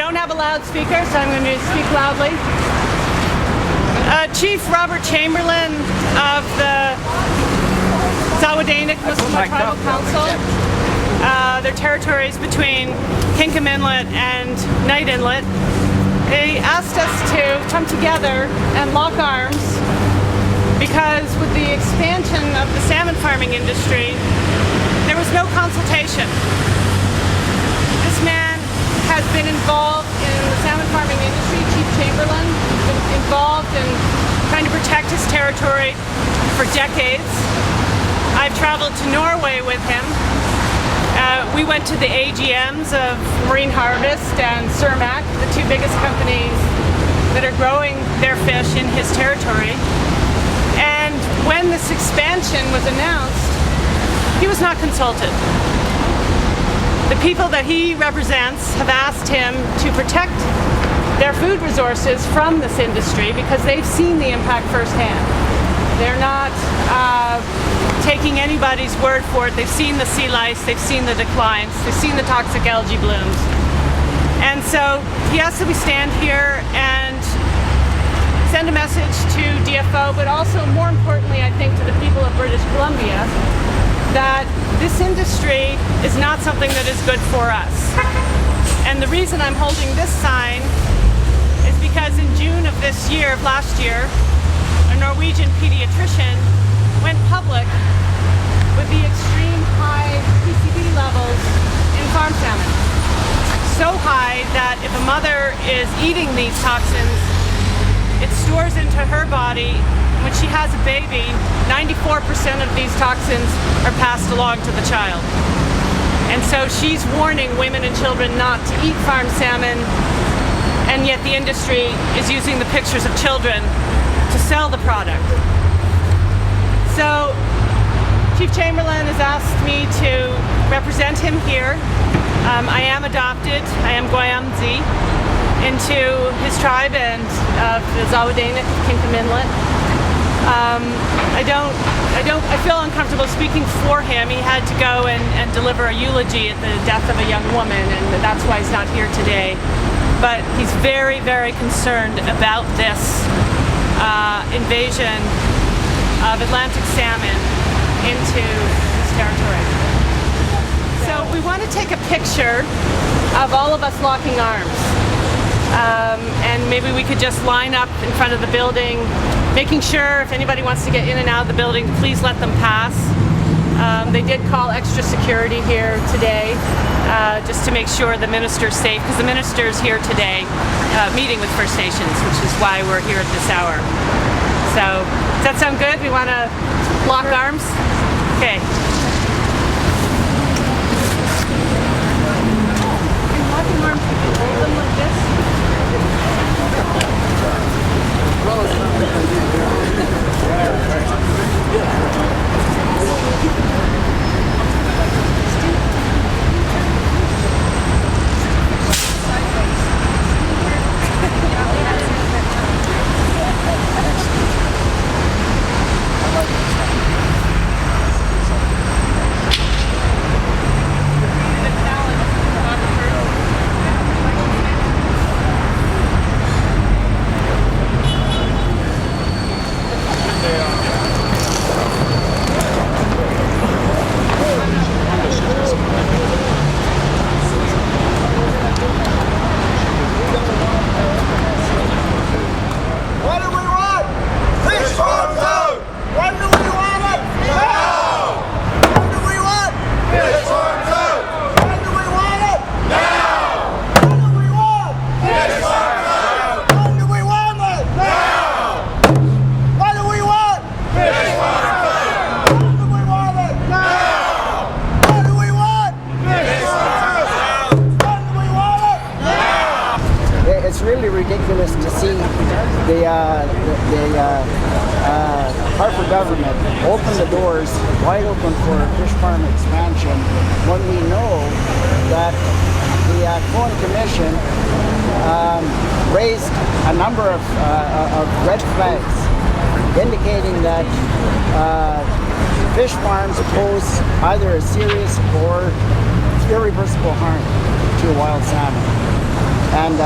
don't have a loudspeaker, so I'm going to speak loudly. Chief Robert Chamberlain of the Zawadanik Muslim Tribal Council, their territories between Kinkham Inlet and Knight Inlet, they asked us to come together and lock arms because with the expansion of the salmon farming industry, there was no consultation. This man has been involved in the salmon farming industry, Chief Chamberlain, has been involved in trying to protect his territory for decades. I've traveled to Norway with him. We went to the AGMs of Marine Harvest and Cermaq, the two biggest companies that are growing their fish in his territory. And when this expansion was announced, he was not consulted. The people that he represents have asked him to protect their food resources from this industry because they've seen the impact firsthand. They're not taking anybody's word for it. They've seen the sea lice, they've seen the declines, they've seen the toxic algae blooms. And so he asked that we stand here and send a message to DFO, but also more importantly, I think, to the people of British Columbia, that this industry is not something that is good for us. And the reason I'm holding this sign is because in June of this year, of last year, a Norwegian pediatrician went public with the extreme high PCB levels in farm salmon. So high that if a mother is eating these toxins, it stores into her body. When she has a baby, 94% of these toxins are passed along to the child. And so she's warning women and children not to eat farm salmon, and yet the industry is using the pictures of children to sell the product. So Chief Chamberlain has asked me to represent him here. I am adopted. I am Gwayamzi into his tribe and the Zawadanik Kinkham Inlet. I feel uncomfortable speaking for him. He had to go and deliver a eulogy at the death of a young woman, and that's why he's not here today. But he's very, very concerned about this invasion of Atlantic salmon into this territory. So we want to take a picture of all of us locking arms. And maybe we could just line up in front of the building, making sure if anybody wants to get in and out of the building, please let them pass. They did call extra security here today just to make sure the minister's safe, because the minister's here today meeting with First Nations, which is why we're here at this hour. So, does that sound good? We want to lock arms? Okay. Locking arms, you can hold them like this. Ridiculous to see the Harper government open the doors wide open for fish farm expansion when we know that the Cohen Commission raised a number of red flags indicating that fish farms pose either a serious or irreversible harm to wild salmon. And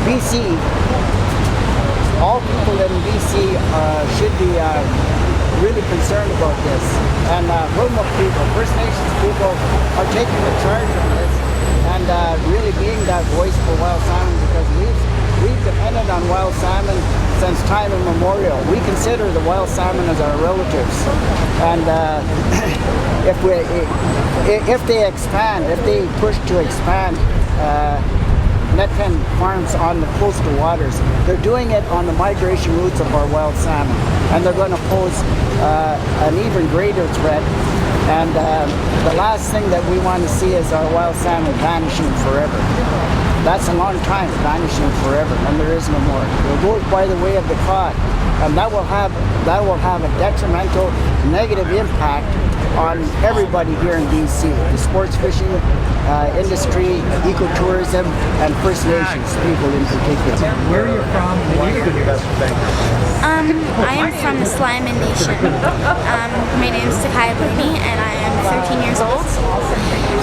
BC, all people in BC should be really concerned about this. And Wilmot people, First Nations people are taking the charge on this and really being that voice for wild salmon, because we've depended on wild salmon since time immemorial. We consider the wild salmon as our relatives. And if they expand, if they push to expand net pen farms on the coastal waters, they're doing it on the migration routes of our wild salmon, and they're going to pose an even greater threat. And the last thing that we want to see is our wild salmon vanishing forever. That's a long time, vanishing forever, and there is no more. It goes by the way of the cod, and that will have a detrimental, negative impact on everybody here in BC, the sports fishing industry, ecotourism, and First Nations people in particular. Where are you from? I am from the Sliman Nation. My name is Sockeye Collapse, and I am 13 years old.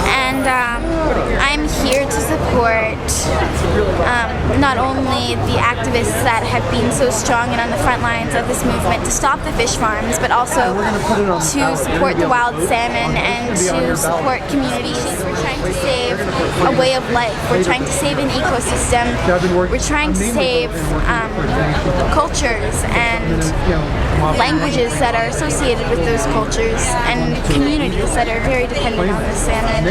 And I'm here to support not only the activists that have been so strong and on the front lines of this movement to stop the fish farms, but also to support the wild salmon and to support communities. We're trying to save a way of life. We're trying to save an ecosystem. We're trying to save cultures and languages that are associated with those cultures and communities that are very dependent on the salmon.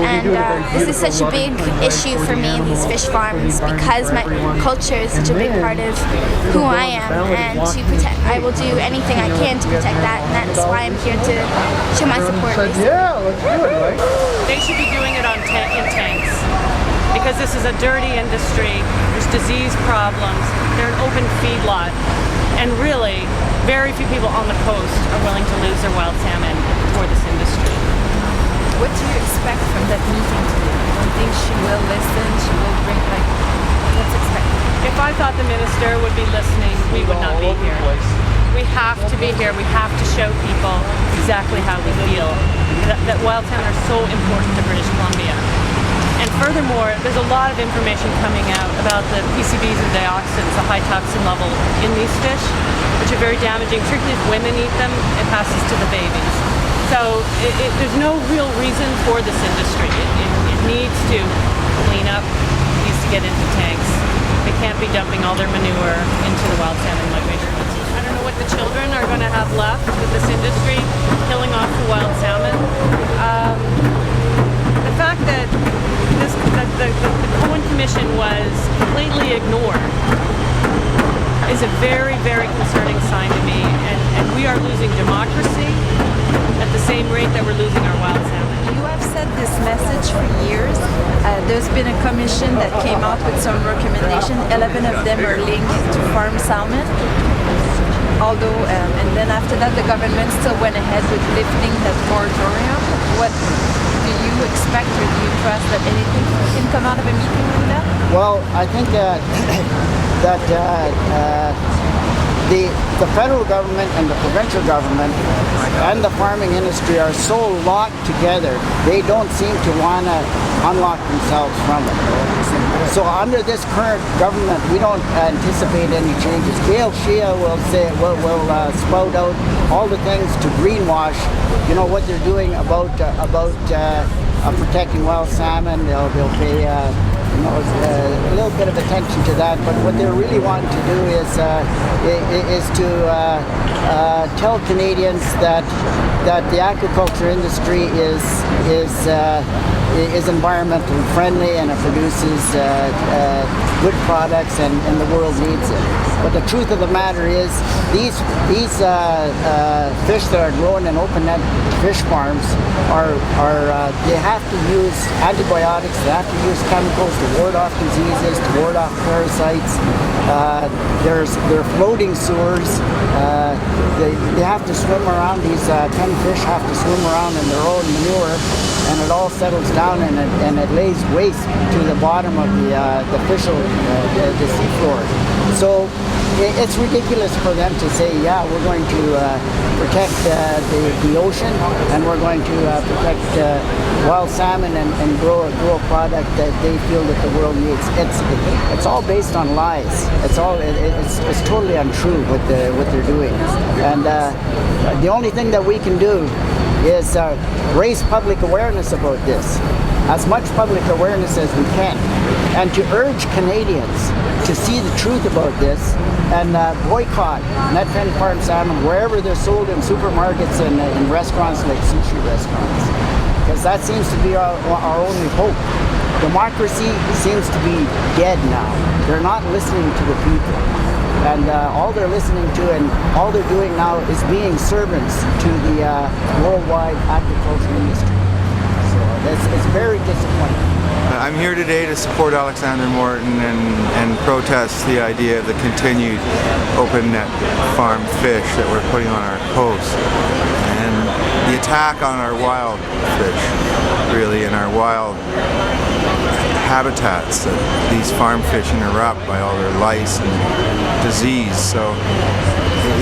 And this is such a big issue for me, these fish farms, because my culture is such a big part of who I am, and to protect, I will do anything I can to protect that, and that's why I'm here to show my support. Yeah, let's do it, right? They should be doing it in tanks, because this is a dirty industry. There's disease problems. They're an open feedlot, and really, very few people on the coast are willing to lose their wild salmon for this industry. What do you expect from that meeting today? I don't think she will listen. She will bring, what's expected? If I thought the minister would be listening, we would not be here. We have to be here. We have to show people exactly how we feel. That wild salmon are so important to British Columbia. And furthermore, there's a lot of information coming out about the PCBs and dioxins, the high toxin level in these fish, which are very damaging. Particularly if women eat them, it passes to the babies. So there's no real reason for this industry. It needs to clean up, it needs to get into tanks. They can't be dumping all their manure into the wild salmon migration. I don't know what the children are going to have left with this industry, killing off the wild salmon. The fact that the Cohen Commission was completely ignored is a very, very concerning sign to me, and we are losing democracy at the same rate that we're losing our wild salmon. You have said this message for years. There's been a commission that came out with some recommendations. 11 of them are linked to farm salmon. Although, and then after that, the government still went ahead with lifting that moratorium. What do you expect, or do you trust that anything can come out of a meeting like that? Well, I think that the federal government and the provincial government and the farming industry are so locked together, they don't seem to want to unlock themselves from it. So under this current government, we don't anticipate any changes. Gail Shea will spout out all the things to greenwash, what they're doing about protecting wild salmon. They'll pay a little bit of attention to that, but what they're really wanting to do is to tell Canadians that the aquaculture industry is environmentally friendly and it produces good products, and the world needs it. But the truth of the matter is, these fish that are grown in open net fish farms they have to use antibiotics, they have to use chemicals to ward off diseases, to ward off parasites. They're floating sewers. They have to swim around. These 10 fish have to swim around in their own manure, and it all settles down and it lays waste to the bottom of the seafloor. So it's ridiculous for them to say, yeah, we're going to protect the ocean, and we're going to protect wild salmon and grow a product that they feel that the world needs. It's all based on lies. It's totally untrue what they're doing. And the only thing that we can do is raise public awareness about this, as much public awareness as we can, and to urge Canadians to see the truth about this and boycott net pen farm salmon wherever they're sold in supermarkets and in restaurants like sushi restaurants, because that seems to be our only hope. Democracy seems to be dead now. They're not listening to the people. And all they're listening to and all they're doing now is being servants to the worldwide agricultural industry. So it's very disappointing. I'm here today to support Alexander Morton and protest the idea of the continued open net farm fish that we're putting on our coast. And the attack on our wild fish, really, and our wild habitats that these farm fish interrupt by all their lice and disease. So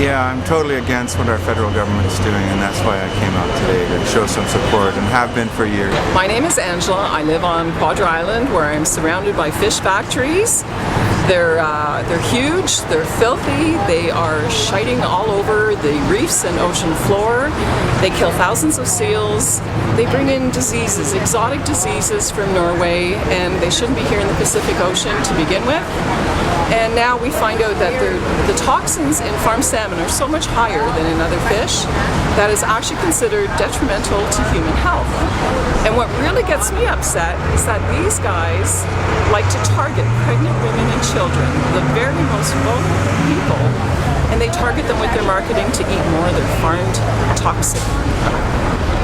yeah, I'm totally against what our federal government is doing, and that's why I came out today to show some support, and have been for years. My name is Angela. I live on Quadra Island, where I'm surrounded by fish factories. They're huge, they're filthy, they are shiting all over the reefs and ocean floor. They kill thousands of seals. They bring in diseases, exotic diseases from Norway, and they shouldn't be here in the Pacific Ocean to begin with. And now we find out that the toxins in farm salmon are so much higher than in other fish that is actually considered detrimental to human health. And what really gets me upset is that these guys like to target pregnant women and children, the very most vulnerable people, and they target them with their marketing to eat more of their farmed toxic.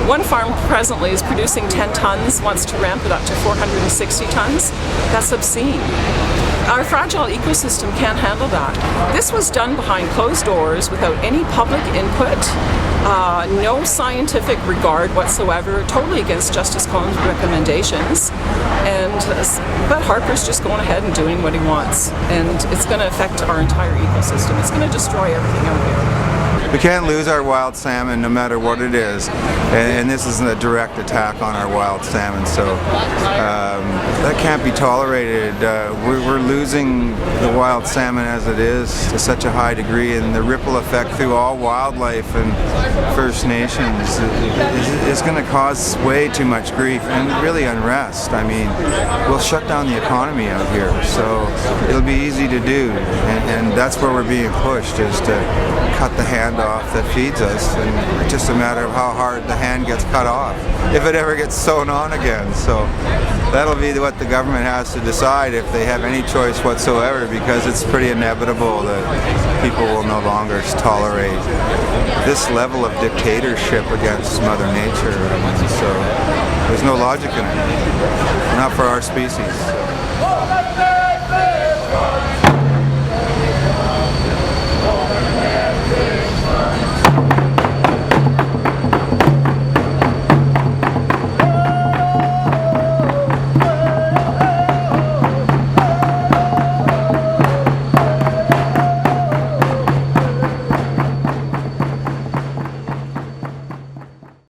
One farm presently is producing 10 tons, wants to ramp it up to 460 tons. That's obscene. Our fragile ecosystem can't handle that. This was done behind closed doors without any public input, no scientific regard whatsoever, totally against Justice Cohen's recommendations. But Harper's just going ahead and doing what he wants, and it's going to affect our entire ecosystem. It's going to destroy everything out here. We can't lose our wild salmon no matter what it is, and this is a direct attack on our wild salmon, so that can't be tolerated. We're losing the wild salmon as it is to such a high degree, and the ripple effect through all wildlife and First Nations is going to cause way too much grief and really unrest. I mean, we'll shut down the economy out here, so it'll be easy to do, and that's where we're being pushed, is to cut the hand off that feeds us, and it's just a matter of how hard the hand gets cut off, if it ever gets sewn on again. So that'll be what the government has to decide, if they have any choice whatsoever, because it's pretty inevitable that people will no longer tolerate this level of dictatorship against Mother Nature. I mean, so there's no logic in it, not for our species. So.